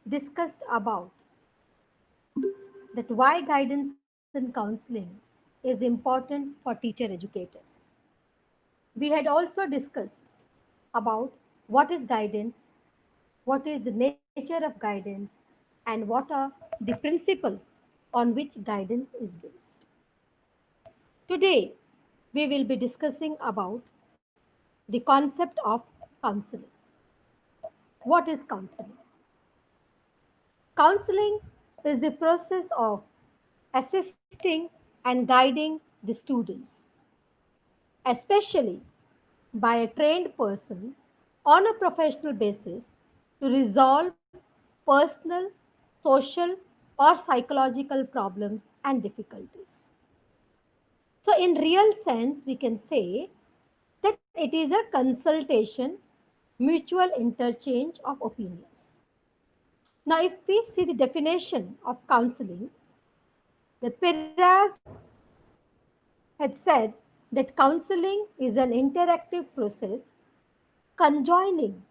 discussed about that why guidance and counseling is important for teacher educators. We had also discussed about what is guidance, what is the nature of guidance, and what are the principles on which guidance is based. Today, we will be discussing about the concept of counseling. What is counseling? Counseling is the process of assisting and guiding the students, especially by a trained person on a professional basis to resolve personal, social, or psychological problems and difficulties. So, in real sense, we can say that it is a consultation, mutual interchange of opinions. Now, if we see the definition of counseling, the Peraz had said that counseling is an interactive process conjoining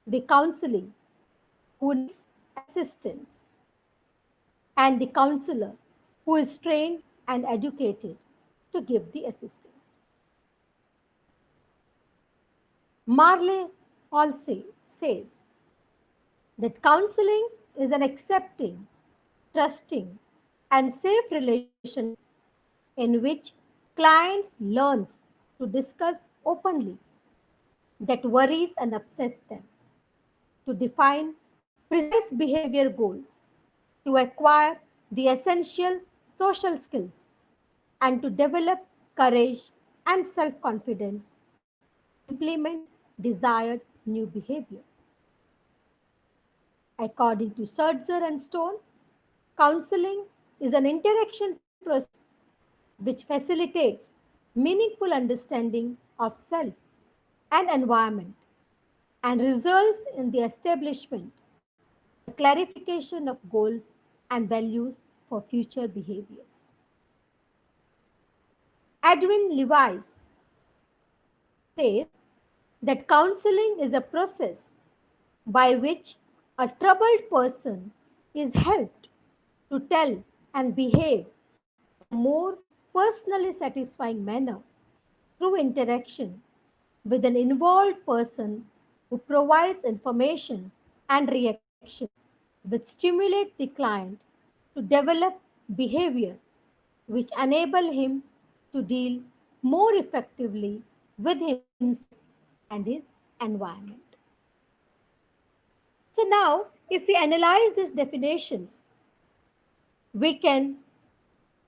the counseling who needs assistance and the counselor who is trained and educated to give the assistance. Marley Halsey says that counseling is an accepting, trusting, and safe relationship in which clients learns to discuss openly that worries and upsets them, to define precise behavior goals, to acquire the essential social skills, and to develop courage and self confidence to implement desired new behavior. According to Surtzer and Stone, counseling is an interaction process which facilitates meaningful understanding of self and environment and results in the establishment or clarification of goals and values for future behaviors. Edwin Lewis says that counseling is a process by which a troubled person is helped to tell and behave in a more personally satisfying manner through interaction with an involved person who provides information and reaction which stimulate the client to develop behavior which enable him to deal more effectively with himself and his environment. So now, if we analyze these definitions, we can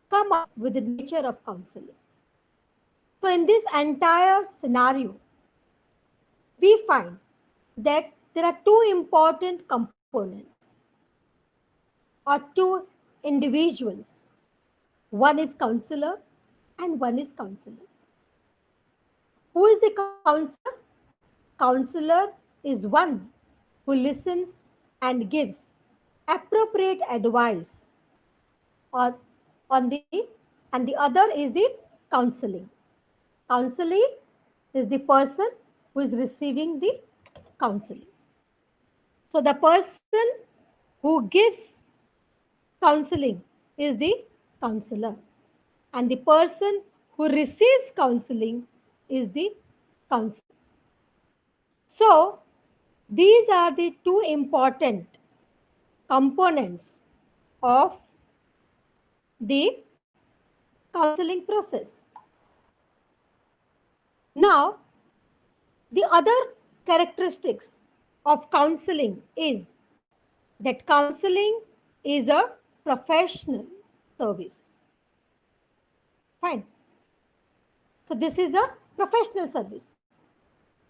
come up with the nature of counseling. So in this entire scenario, we find that there are two important components or two individuals. One is counselor and one is counselor. Who is the counselor? Counselor is one who listens and gives appropriate advice or on the and the other is the counseling. Counseling is the person who is receiving the counseling. So the person who gives counseling is the counselor, and the person who receives counseling is the counselor. So these are the two important components of the counseling process. Now, the other characteristics of counseling is that counseling is a professional service. Fine. So, this is a professional service,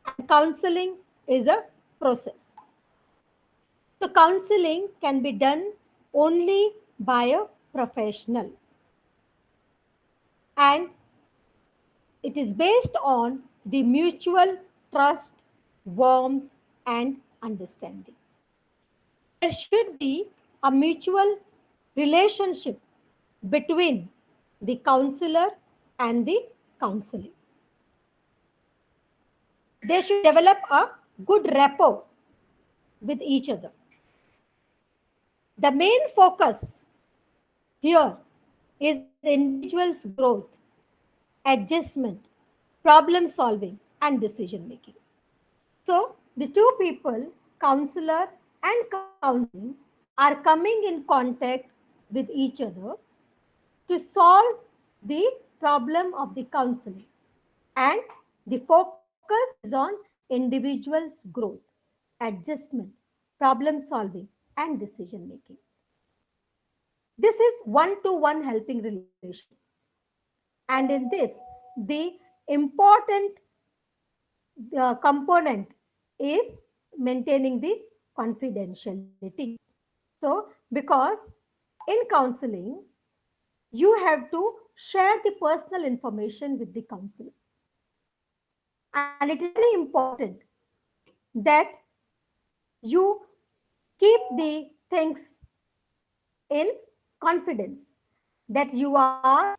and counseling is a process. So, counseling can be done only by a professional, and it is based on the mutual trust, warmth, and understanding. There should be a mutual relationship between the counselor and the counseling. They should develop a good rapport with each other. The main focus here is individual's growth, adjustment, problem solving, and decision making. So, the two people, counselor and counseling, are coming in contact with each other to solve the problem of the counseling. And the focus is on individual's growth, adjustment, problem solving, and decision making. This is one to one helping relation. And in this, the important component is maintaining the confidentiality. So, because in counseling, you have to share the personal information with the counselor. And it is very important that you keep the things in confidence, that you are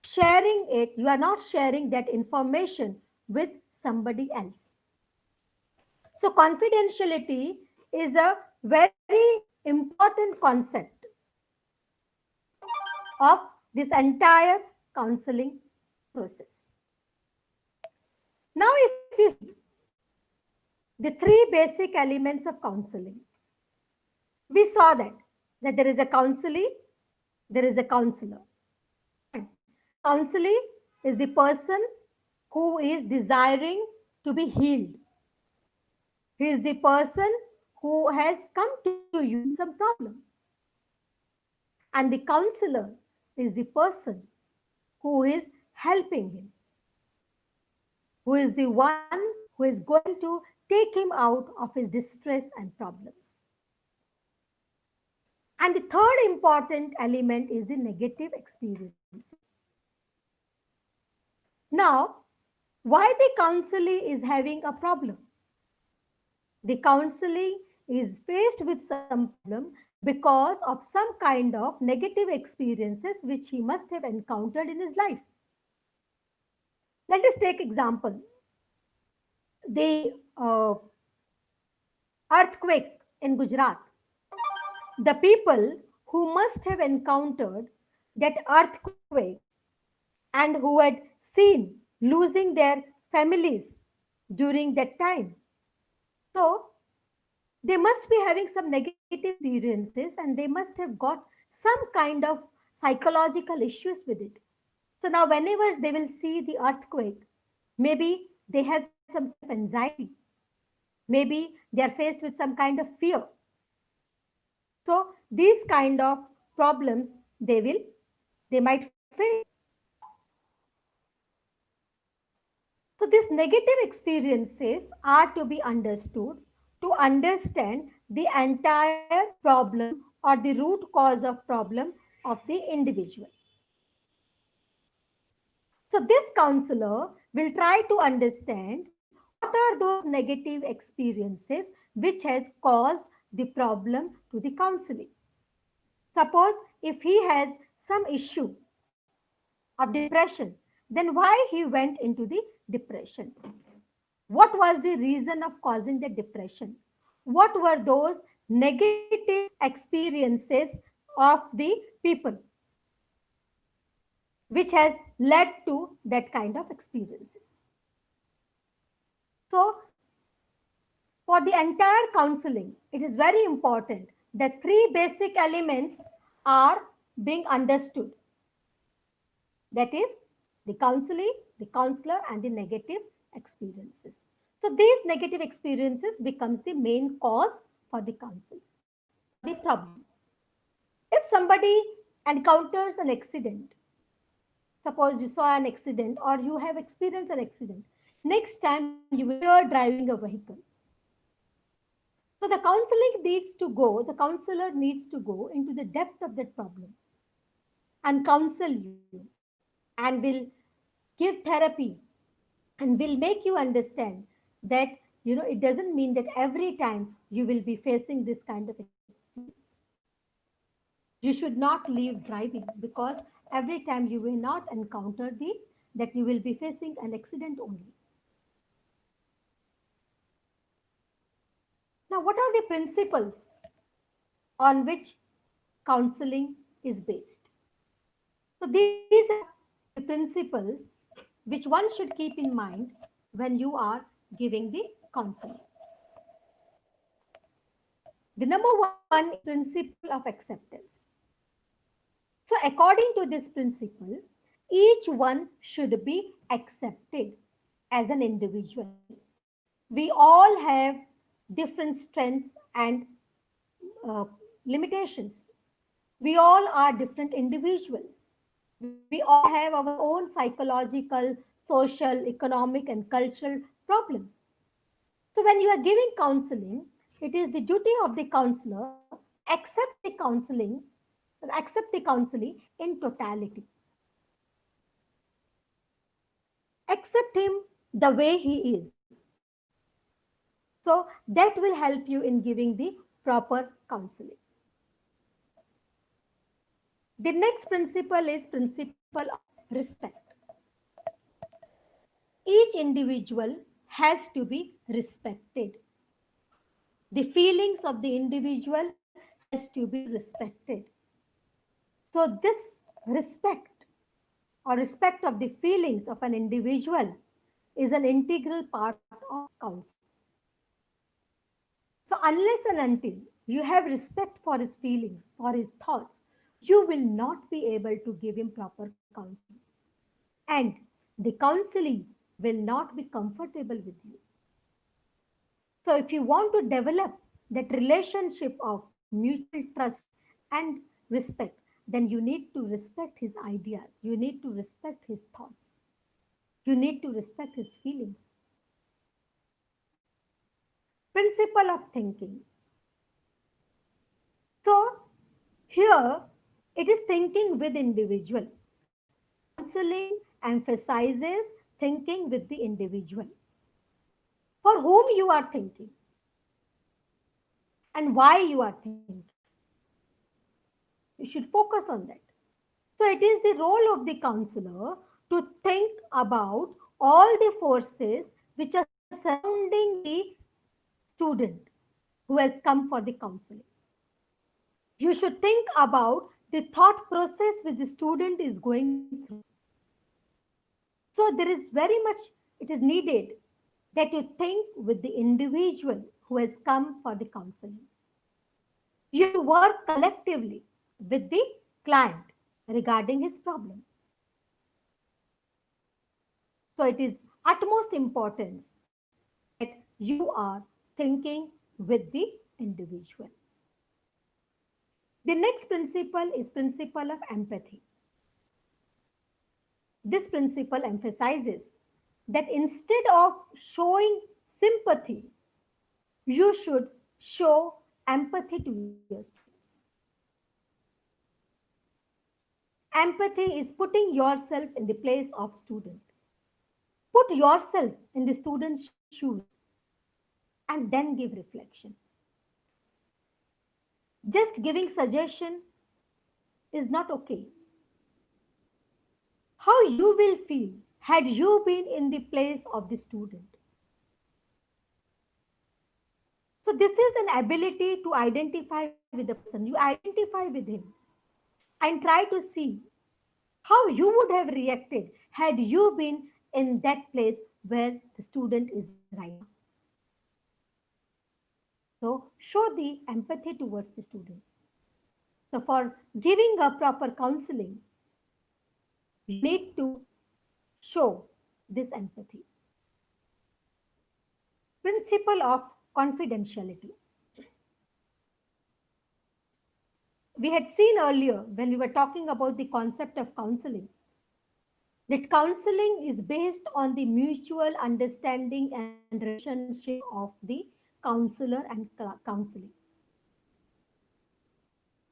sharing it, you are not sharing that information with somebody else. So, confidentiality is a very important concept of this entire counseling process. Now, if you see the three basic elements of counseling, we saw that there is a counselee, there is a counselor. Counselee is the person who is desiring to be healed. He is the person who has come to you with some problem. And the counselor is the person who is helping him, who is the one who is going to take him out of his distress and problems. And the third important element is the negative experience. Now, why the counselee is having a problem? The counselee is faced with some problem because of some kind of negative experiences which he must have encountered in his life. Let us take example. The earthquake in Gujarat. The people who must have encountered that earthquake and who had seen losing their families during that time. So, they must be having some negative experiences and they must have got some kind of psychological issues with it. So, now whenever they will see the earthquake, maybe they have some kind of anxiety, maybe they are faced with some kind of fear. So, these kind of problems they might face. So, these negative experiences are to be understood to understand the entire problem or the root cause of problem of the individual. So, this counselor will try to understand what are those negative experiences which has caused the problem to the counseling. Suppose if he has some issue of depression, then why he went into the depression? What was the reason of causing the depression? What were those negative experiences of the people which has led to that kind of experiences? So, for the entire counseling, it is very important that three basic elements are being understood. That is the counseling, the counselor, and the negative experiences. So these negative experiences becomes the main cause for the counsel, for the problem. If somebody encounters an accident, suppose you saw an accident or you have experienced an accident, next time you will fear driving a vehicle. So the the counselor needs to go into the depth of that problem and counsel you and will give therapy and will make you understand that it doesn't mean that every time you will be facing this kind of experience. You should not leave driving because every time you will not encounter the that you will be facing an accident only. Now, what are the principles on which counseling is based. So these are the principles which one should keep in mind when you are giving the counseling. The number one is principle of acceptance. So according to this principle, each one should be accepted as an individual. We all have different strengths and uh, limitations. We all are different individuals. We all have our own psychological, social, economic, and cultural problems. So, when you are giving counseling, it is the duty of the counselor to accept the counseling in totality, accept him the way he is. So, that will help you in giving the proper counseling. The next principle is principle of respect. Each individual has to be respected. The feelings of the individual has to be respected. So this respect or respect of the feelings of an individual is an integral part of counseling. So unless and until you have respect for his feelings, for his thoughts, you will not be able to give him proper counseling. And the counseling will not be comfortable with you. So, if you want to develop that relationship of mutual trust and respect, then you need to respect his ideas, you need to respect his thoughts, you need to respect his feelings. Principle of thinking. So, here it is thinking with individual. Counseling emphasizes thinking with the individual. For whom you are thinking and why you are thinking. You should focus on that. So it is the role of the counselor to think about all the forces which are surrounding the student who has come for the counseling. You should think about the thought process which the student is going through. So there is very much, it is needed that you think with the individual who has come for the counseling. You have to work collectively with the client regarding his problem. So it is utmost importance that you are thinking with the individual. The next principle is principle of empathy. This principle emphasizes that instead of showing sympathy, you should show empathy to your students. Empathy is putting yourself in the place of student. Put yourself in the student's shoes and then give reflection. Just giving suggestion is not okay. How you will feel had you been in the place of the student. So this is an ability to identify with the person. You identify with him and try to see how you would have reacted had you been in that place where the student is right now. So show the empathy towards the student. So for giving a proper counseling, you need to show this empathy. Principle of confidentiality. We had seen earlier when we were talking about the concept of counseling that counseling is based on the mutual understanding and relationship of the counselor and counselee.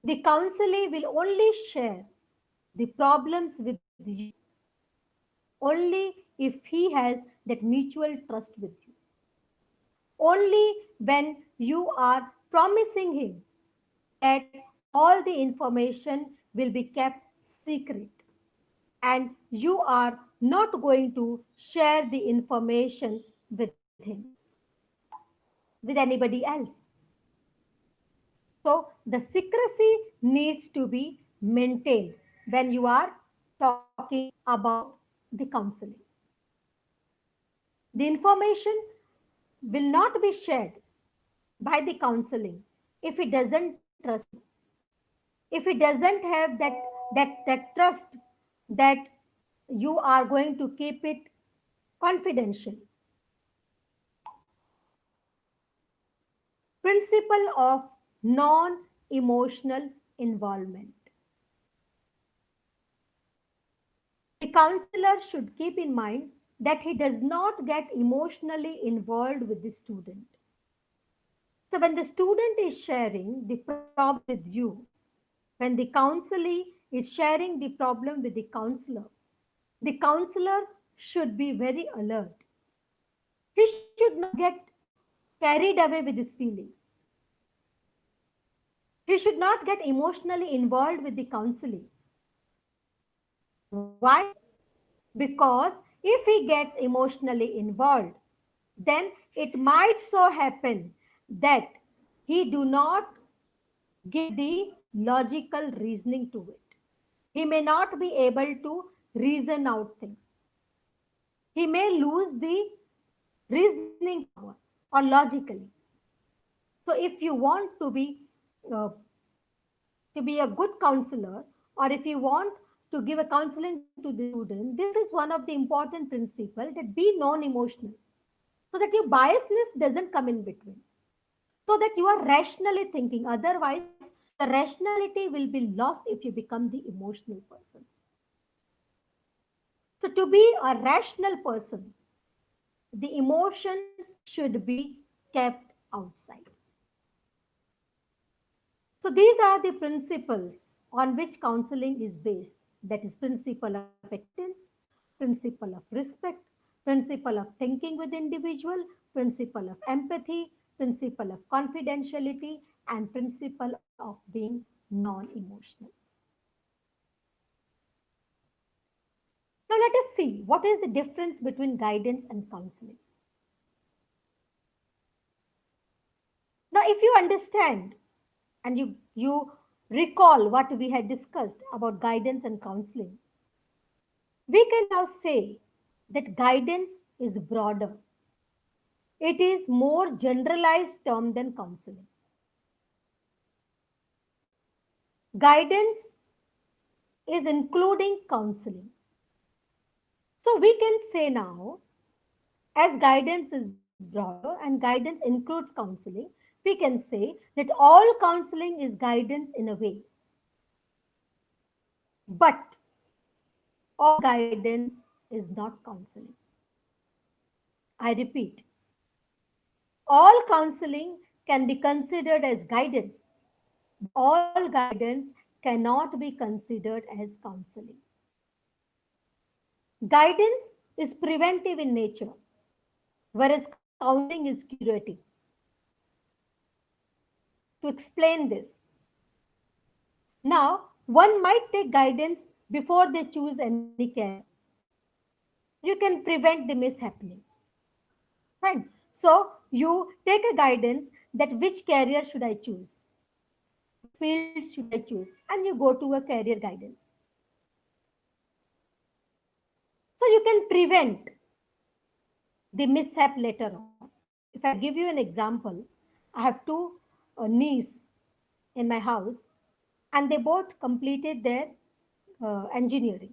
The counselee will only share the problems with you only if he has that mutual trust with you. Only when you are promising him that all the information will be kept secret and you are not going to share the information with him, with anybody else. So the secrecy needs to be maintained when you are talking about the counseling. The information will not be shared by the counseling if it doesn't trust you, if it doesn't have that trust that you are going to keep it confidential. Principle of non emotional involvement. The counselor should keep in mind that he does not get emotionally involved with the student. So, when the student is sharing the problem with you, when the counselee is sharing the problem with the counselor should be very alert. He should not get carried away with his feelings. He should not get emotionally involved with the counseling. Why? Because if he gets emotionally involved, then it might so happen that he do not give the logical reasoning to it. He may not be able to reason out things. He may lose the reasoning power or logically. So if you want uh, to be a good counselor, or if you want to give a counseling to the student, this is one of the important principles, that be non-emotional, so that your biasness doesn't come in between, so that you are rationally thinking. Otherwise, the rationality will be lost if you become the emotional person. So to be a rational person, the emotions should be kept outside. So these are the principles on which counseling is based. That is principle of acceptance, principle of respect, principle of thinking with individual, principle of empathy, principle of confidentiality, and principle of being non-emotional. Now let us see what is the difference between guidance and counseling. Now if you understand and you recall what we had discussed about guidance and counseling, we can now say that guidance is broader. It is more generalized term than counseling. Guidance is including counseling. So we can say now, as guidance is broader and guidance includes counseling, we can say that all counseling is guidance in a way. But all guidance is not counseling. I repeat, all counseling can be considered as guidance. All guidance cannot be considered as counseling. Guidance is preventive in nature, whereas counseling is curative. To explain this, now one might take guidance before they choose any career. You can prevent the mishappening. Fine. So you take a guidance that which career should I choose? Which field should I choose? And you go to a career guidance. So you can prevent the mishap later on. If I give you an example, I have two niece in my house, and they both completed their engineering.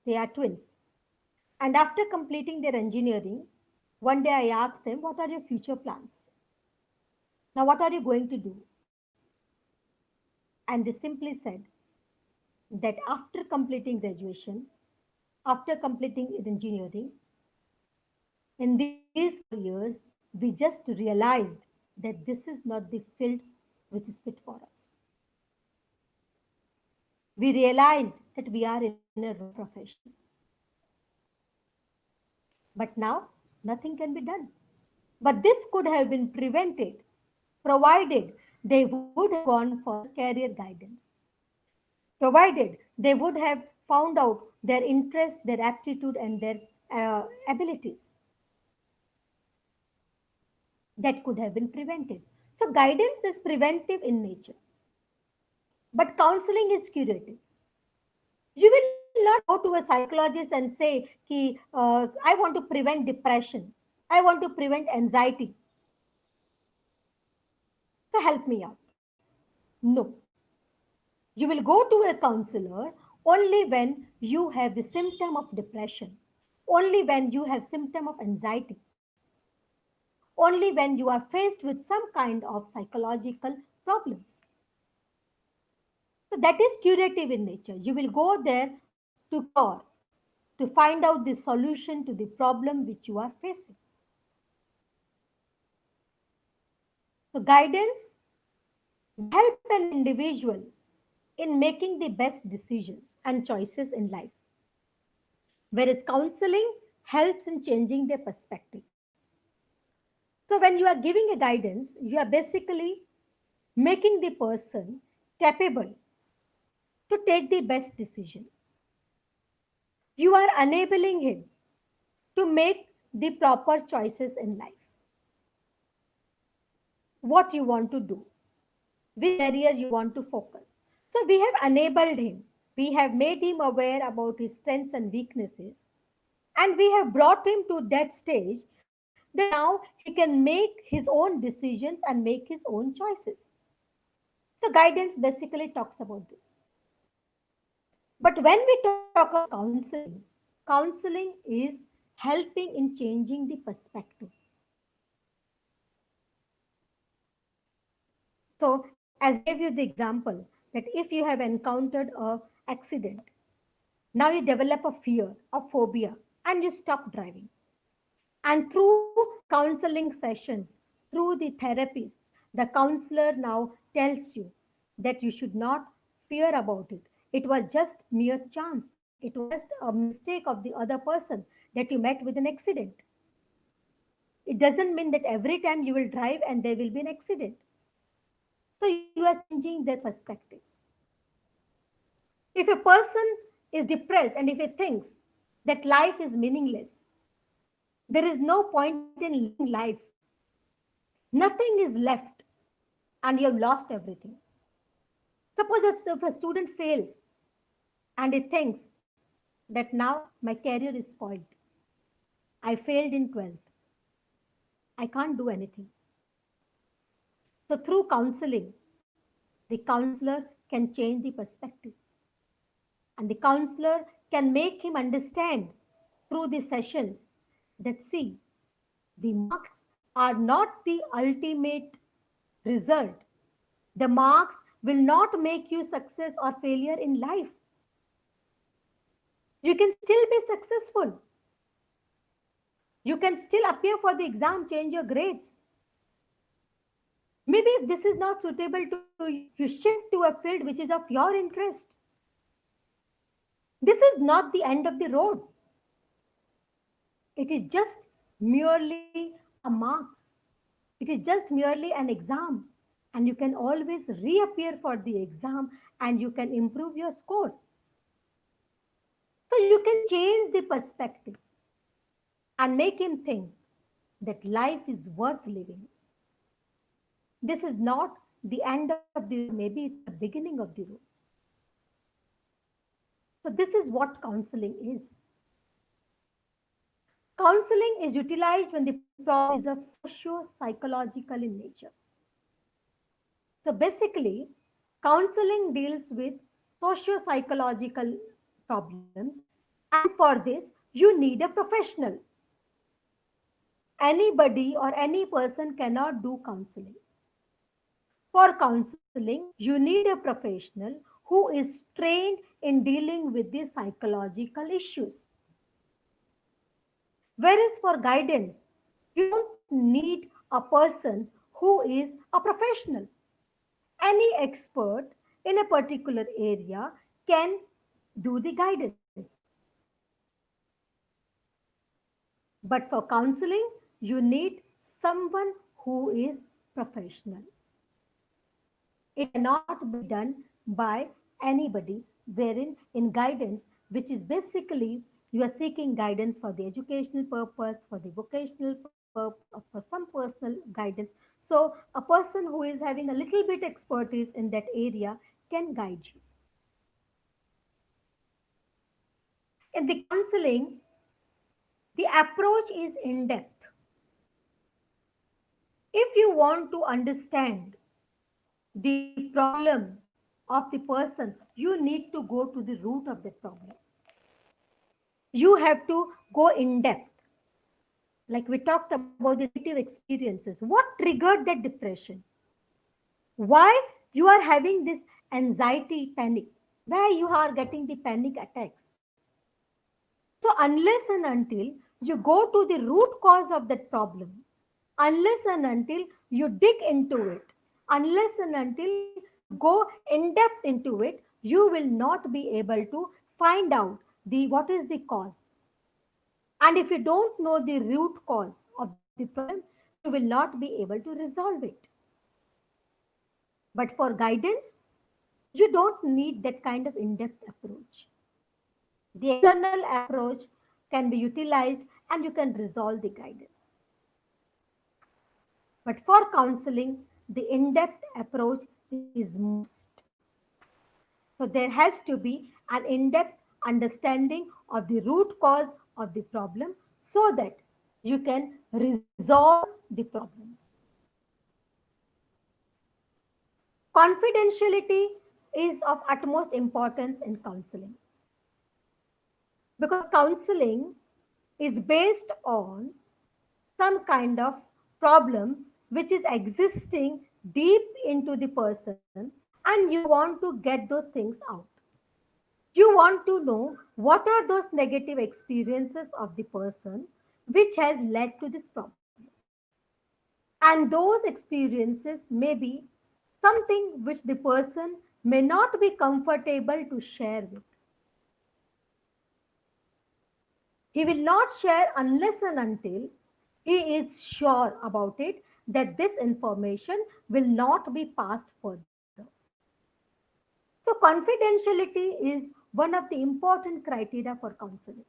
They are twins. And after completing their engineering, one day I asked them, what are your future plans? Now, what are you going to do? And they simply said that after completing graduation, after completing engineering, in these 4 years, we just realized that this is not the field which is fit for us. We realized that we are in a wrong profession. But now, nothing can be done. But this could have been prevented, provided they would have gone for career guidance, provided they would have found out their interest, their aptitude, and their abilities. That could have been prevented. So, guidance is preventive in nature, but counseling is curative. You will not go to a psychologist and say, I want to prevent depression, I want to prevent anxiety, so help me out. No. You will go to a counselor only when you have the symptom of depression, only when you have symptom of anxiety, only when you are faced with some kind of psychological problems. So that is curative in nature. You will go there to cure, to find out the solution to the problem which you are facing. So guidance will help an individual in making the best decisions and choices in life, whereas counseling helps in changing their perspective. So when you are giving a guidance, you are basically making the person capable to take the best decision. You are enabling him to make the proper choices in life. What you want to do, which area you want to focus. So we have enabled him. We have made him aware about his strengths and weaknesses. And we have brought him to that stage that now he can make his own decisions and make his own choices. So guidance basically talks about this. But when we talk about counseling, counseling is helping in changing the perspective. So as I gave you the example that if you have encountered a accident, now you develop a fear, a phobia, and you stop driving. And through counseling sessions, through the therapists, the counselor now tells you that you should not fear about it. It was just mere chance. It was just a mistake of the other person that you met with an accident. It doesn't mean that every time you will drive and there will be an accident. So you are changing their perspectives. If a person is depressed and if he thinks that life is meaningless, there is no point in living life, nothing is left, and you have lost everything. Suppose if a student fails and he thinks that now my career is spoiled, I failed in 12th, I can't do anything. So through counseling, the counselor can change the perspective, and the counselor can make him understand through the sessions that see, the marks are not the ultimate result. The marks will not make you success or failure in life. You can still be successful. You can still appear for the exam, change your grades. Maybe if this is not suitable to you, you shift to a field which is of your interest. This is not the end of the road. It is just merely a marks. It is just merely an exam. And you can always reappear for the exam and you can improve your scores. So you can change the perspective and make him think that life is worth living. This is not the end of the road, maybe it's the beginning of the road. So, this is what counseling is. Counseling is utilized when the problem is of socio psychological in nature. So, basically, counseling deals with socio psychological problems, and for this, you need a professional. Anybody or any person cannot do counseling. For counseling, you need a professional who is trained in dealing with the psychological issues. Whereas for guidance, you don't need a person who is a professional. Any expert in a particular area can do the guidance. But for counseling, you need someone who is professional. It cannot be done by anybody, wherein in guidance, which is basically you are seeking guidance for the educational purpose, for the vocational purpose, for some personal guidance. So a person who is having a little bit expertise in that area can guide you. In the counseling, the approach is in depth. If you want to understand the problem of the person, you need to go to the root of the problem. You have to go in depth. Like we talked about the negative experiences. What triggered that depression? Why you are having this anxiety, panic? Where you are getting the panic attacks? So, unless and until you go to the root cause of that problem, unless and until you dig into it, unless and until you go in depth into it, you will not be able to find out the what is the cause. And if you don't know the root cause of the problem, you will not be able to resolve it. But for guidance, you don't need that kind of in depth approach. The external approach can be utilized and you can resolve the guidance. But for counseling, the in depth approach is must. So there has to be an in depth understanding of the root cause of the problem so that you can resolve the problems. Confidentiality is of utmost importance in counseling because counseling is based on some kind of problem which is existing deep into the person and you want to get those things out. You want to know what are those negative experiences of the person which has led to this problem. And those experiences may be something which the person may not be comfortable to share with. He will not share unless and until he is sure about it that this information will not be passed further. So, confidentiality is one of the important criteria for counseling.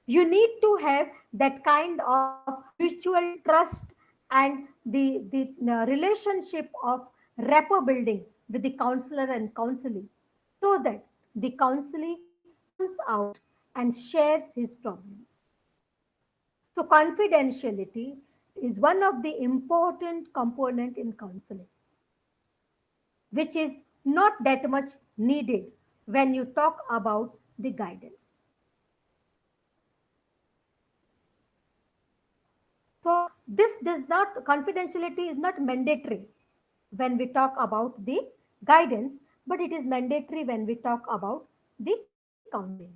You need to have that kind of mutual trust and the relationship of rapport building with the counselor and counselee so that the counselee comes out and shares his problems. So confidentiality is one of the important component in counseling, which is not that much needed when you talk about the guidance. So this does not confidentiality is not mandatory when we talk about the guidance, but it is mandatory when we talk about the counseling.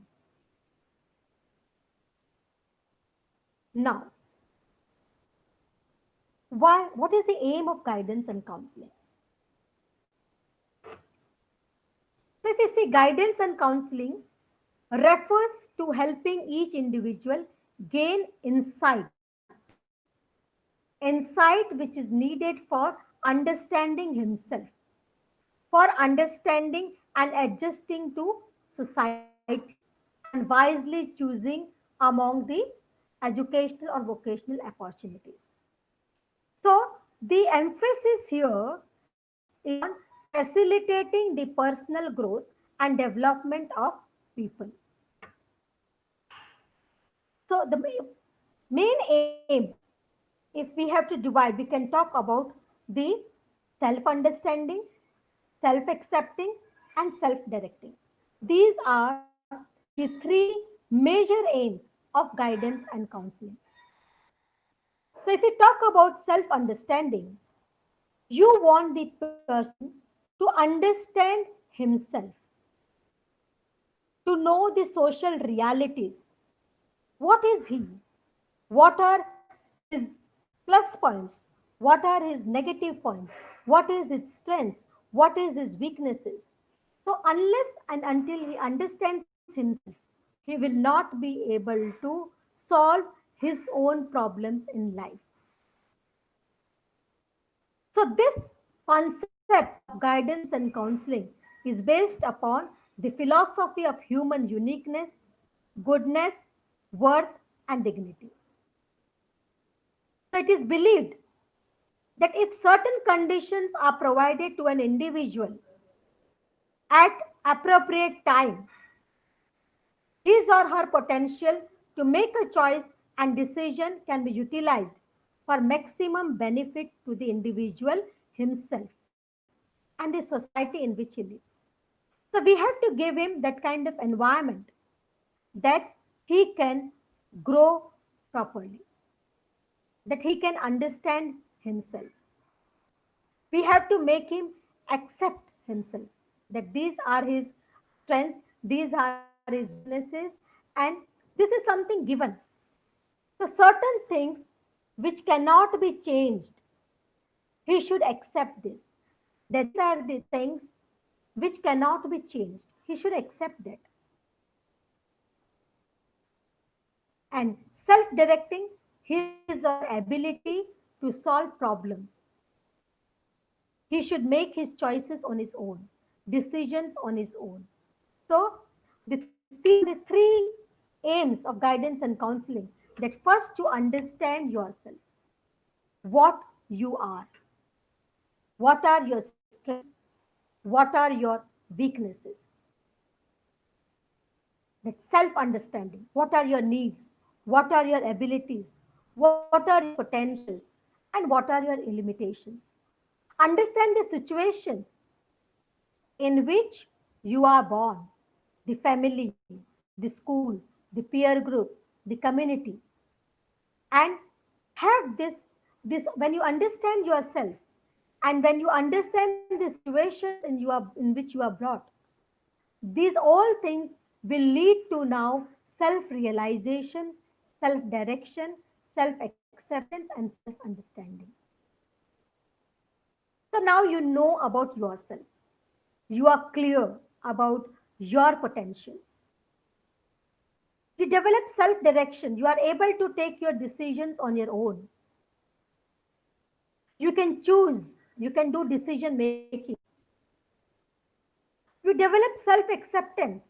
Now, what is the aim of guidance and counseling? So if you see guidance and counseling refers to helping each individual gain insight which is needed for understanding himself, for understanding and adjusting to society, and wisely choosing among the educational or vocational opportunities. So, the emphasis here is on facilitating the personal growth and development of people. So, the main aim, if we have to divide, we can talk about the self understanding, self accepting, and self directing. These are the three major aims of guidance and counseling. So, if we talk about self understanding, you want the person to understand himself, to know the social realities. What is he? What are his plus points? What are his negative points? What is his strengths? What is his weaknesses? So, unless and until he understands himself, he will not be able to solve his own problems in life. So, this concept of guidance and counseling is based upon the philosophy of human uniqueness, goodness, worth, and dignity. So it is believed that if certain conditions are provided to an individual at appropriate time, his or her potential to make a choice and decision can be utilized for maximum benefit to the individual himself and the society in which he lives. So we have to give him that kind of environment that he can grow properly, that he can understand himself. We have to make him accept himself, that these are his strengths, these are his weaknesses, and this is something given. So certain things which cannot be changed, he should accept this. That these are the things which cannot be changed. He should accept that. And self-directing his or her ability to solve problems. He should make his choices on his own, decisions on his own. So, the three aims of guidance and counseling, that first to understand yourself, what you are, what are your strengths, what are your weaknesses, that self understanding, what are your needs, what are your abilities, what are your potentials, and what are your limitations. Understand the situations in which you are born, the family, the school, the peer group, the community, and have this when you understand yourself and when you understand the situations in which you are brought, these all things will lead to now self realization, self direction, self acceptance, and self understanding. So now you know about yourself. You are clear about your potentials. You develop self direction. You are able to take your decisions on your own. You can choose. You can do decision making. You develop self acceptance.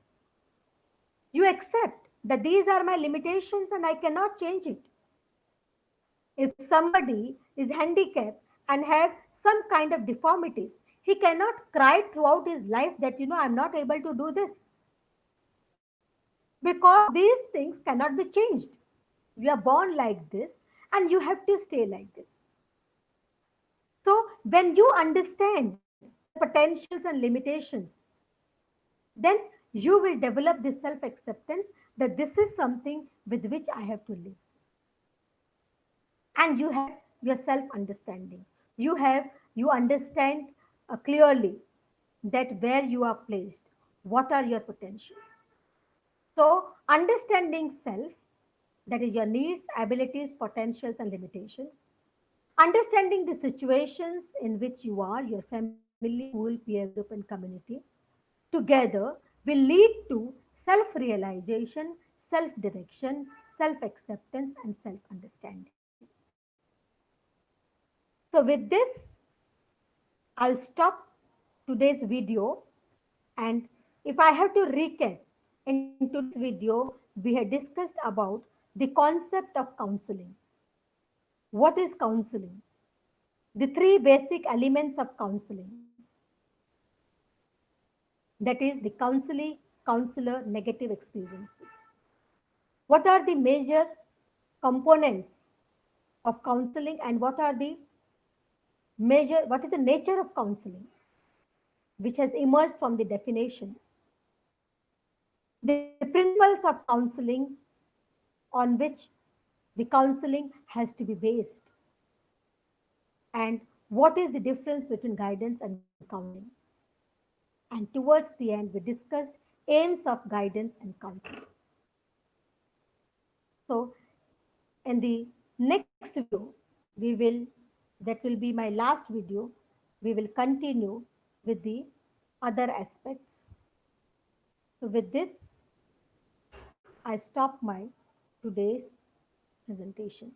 You accept that these are my limitations and I cannot change it. If somebody is handicapped and have some kind of deformities, he cannot cry throughout his life that, I'm not able to do this. Because these things cannot be changed. You are born like this and you have to stay like this. So, when you understand your potentials and limitations, then you will develop this self acceptance that this is something with which I have to live. And you have your self understanding. You understand clearly that where you are placed, what are your potentials. So, understanding self, that is your needs, abilities, potentials, and limitations. Understanding the situations in which you are, your family, school, peer group, and community, together will lead to self realization, self direction, self acceptance, and self understanding. So, with this, I'll stop today's video. And if I have to recap, in today's video, we had discussed about the concept of counseling. What is counseling? The three basic elements of counseling, that is the counselor negative experiences. What are the major components of counseling and what is the nature of counseling, which has emerged from the definition, the principles of counseling on which the counseling has to be based, and what is the difference between guidance and counseling. And towards the end, we discussed aims of guidance and counseling. So, in the next video, we will, that will be my last video, we will continue with the other aspects. So, with this, I stop my today's presentation.